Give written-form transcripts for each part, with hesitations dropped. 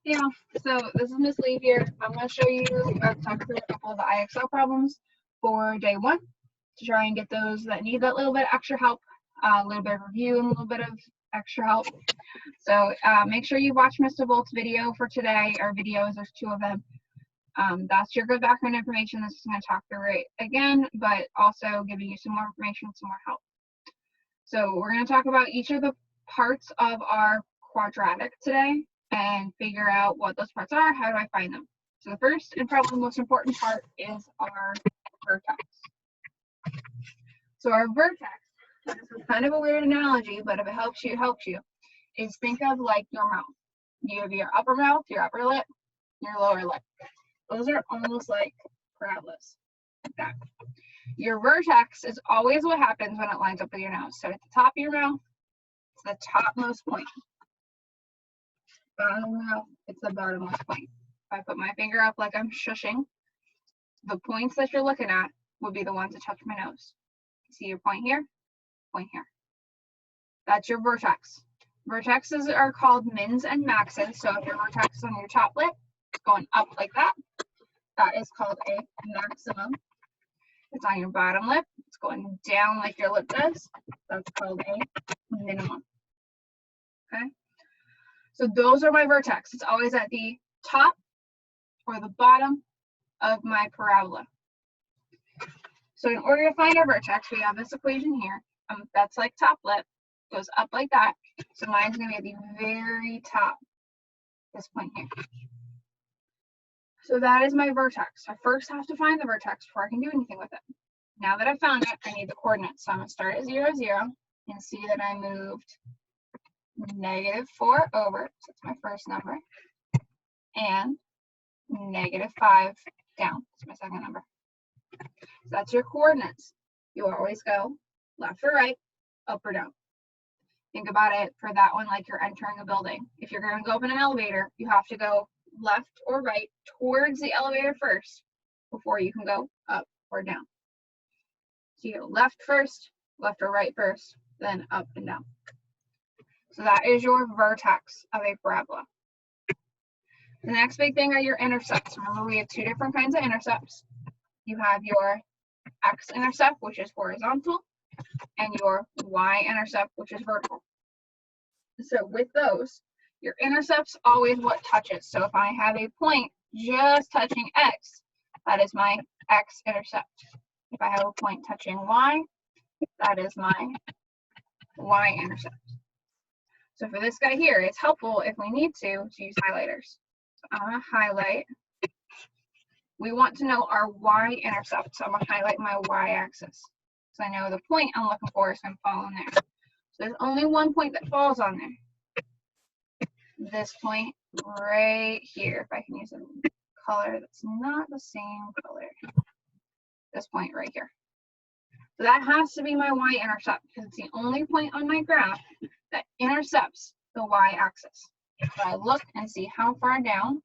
Yeah, so this is Miss Lee here. I'm going to show you, talk through a couple of the IXL problems for day one to try and get those that need that little bit of extra help, a little bit of review and a little bit of extra help. So make sure you watch Mr. Bolt's video for today, or videos, there's two of them. That's your good background information. This is going to talk through it again, but also giving you some more information, some more help. So we're going to talk about each of the parts of our quadratic today and figure out what those parts are. How do I find them? So the first and probably most important part is our vertex. So our vertex, this is kind of a weird analogy, but if it helps you, it helps you, is think of like your mouth. You have your upper mouth, your upper lip, your lower lip. Those are almost like parabolas, like that. Your vertex is always what happens when it lines up with your nose. So at the top of your mouth, it's the topmost point. Bottom of the mouth, it's the bottommost point. If I put my finger up like I'm shushing, the points that you're looking at would be the ones that touch my nose. See your point here, point here. That's your vertex. Vertexes are called mins and maxes. So if your vertex is on your top lip, it's going up like that, that is called a maximum. It's on your bottom lip, it's going down like your lip does, that's called a minimum. Okay, so those are my vertex. It's always at the top or the bottom of my parabola. So in order to find our vertex, we have this equation here. That's like top lip, goes up like that. So mine's going to be at the very top, this point here. So that is my vertex. I first have to find the vertex before I can do anything with it. Now that I found it, I need the coordinates. So I'm going to start at 0, 0, and see that I moved -4 over, so that's my first number, and -5 down, that's my second number. So that's your coordinates. You always go left or right, up or down. Think about it for that one like you're entering a building. If you're going to go up in an elevator, you have to go left or right towards the elevator first before you can go up or down. So you go left first, left or right first, then up and down. So that is your vertex of a parabola. The next big thing are your intercepts. Remember, we have two different kinds of intercepts. You have your x-intercept, which is horizontal, and your y-intercept, which is vertical. So with those, your intercept's always what touches. So if I have a point just touching x, that is my x-intercept. If I have a point touching y, that is my y-intercept. So for this guy here, it's helpful if we need to use highlighters. So I'm going to highlight. We want to know our y-intercept, so I'm going to highlight my y-axis. So I know the point I'm looking for, so I'm following there. So there's only one point that falls on there. This point right here, if I can use a color that's not the same color. This point right here. So that has to be my y-intercept because it's the only point on my graph that intercepts the y-axis. So I look and see how far down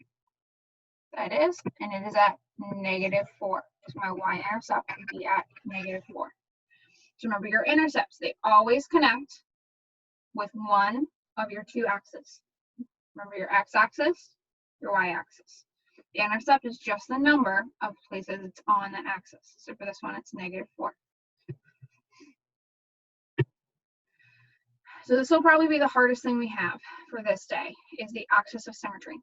that is, and it is at -4. So my y-intercept would be at -4. So remember your intercepts, they always connect with one of your two axes. Remember your x-axis, your y-axis. The intercept is just the number of places it's on that axis. So for this one, it's -4. So this will probably be the hardest thing we have for this day, is the axis of symmetry.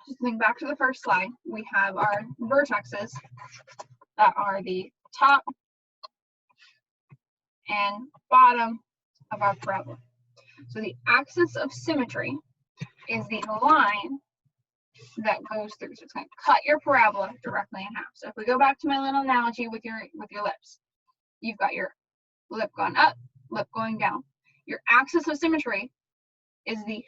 Just think back to the first slide. We have our vertexes that are the top and bottom of our parabola. So the axis of symmetry is the line that goes through. So it's going to cut your parabola directly in half. So if we go back to my little analogy with your lips, you've got your lip going up, lip going down. Your axis of symmetry is the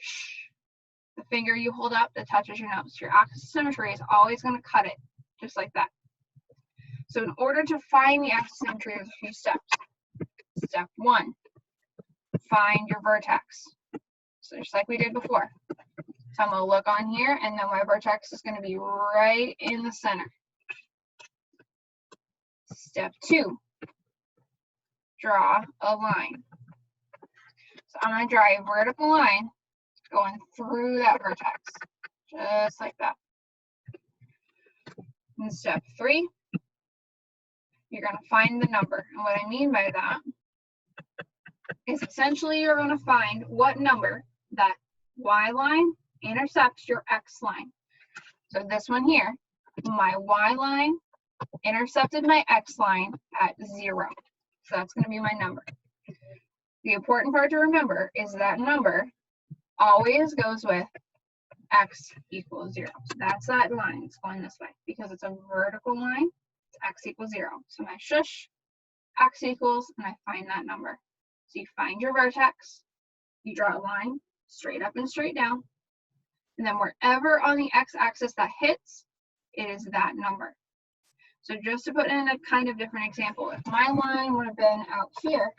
finger you hold up that touches your nose. Your axis of symmetry is always going to cut it, just like that. So in order to find the axis of symmetry, there's a few steps. Step 1, find your vertex. So just like we did before. So I'm going to look on here, and then my vertex is going to be right in the center. Step 2, draw a line. So I'm going to draw a vertical line going through that vertex, just like that. In step 3, you're going to find the number. And what I mean by that is essentially you're going to find what number that y line intercepts your x line. So this one here, my y line intercepted my x line at 0. So that's going to be my number. The important part to remember is that number always goes with x equals 0. So that's that line. It's going this way because it's a vertical line. It's x equals 0. So my shush, x equals, and I find that number. So you find your vertex, you draw a line straight up and straight down, and then wherever on the x-axis that hits, it is that number. So just to put in a kind of different example, if my line would have been out here,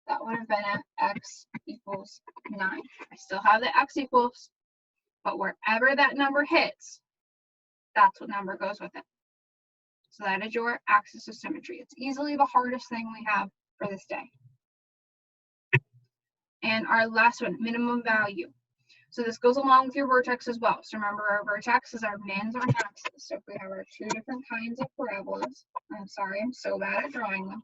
that would have been at x equals 9. I still have the x equals, but wherever that number hits, that's what number goes with it. So that is your axis of symmetry. It's easily the hardest thing we have for this day. And our last one, minimum value. So this goes along with your vertex as well. So remember, our vertex is our mins or maxes. So if we have our 2 different kinds of parabolas, I'm sorry, I'm so bad at drawing them.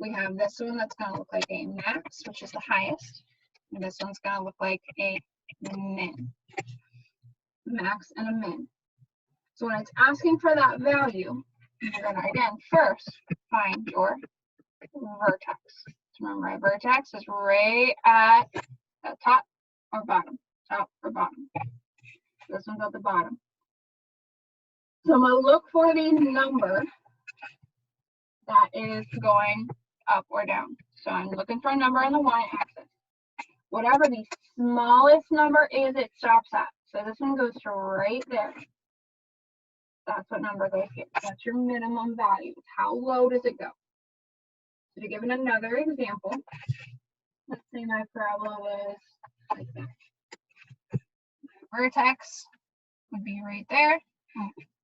We have this one that's going to look like a max, which is the highest. And this one's going to look like a min. Max and a min. So when it's asking for that value, you're going to, again, first find your vertex. So remember, my vertex is right at the top or bottom. Top or bottom. This one's at the bottom. So I'm going to look for the number that is going up or down. So I'm looking for a number on the y-axis. Whatever the smallest number is, it stops at. So this one goes to right there. That's what number goes here. That's your minimum value. How low does it go? So to give it another example, let's say my parabola was like that. My vertex would be right there.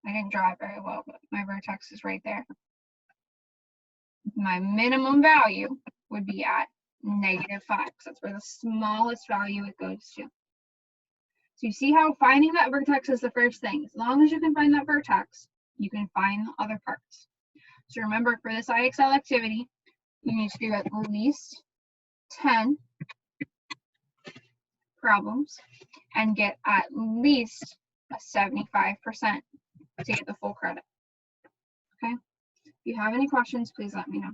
I didn't draw it very well, but my vertex is right there. My minimum value would be at -5, because that's where the smallest value it goes to. So you see how finding that vertex is the first thing. As long as you can find that vertex, you can find the other parts. So remember, for this IXL activity, you need to do at least 10 problems and get at least a 75% to get the full credit. Okay? If you have any questions, please let me know.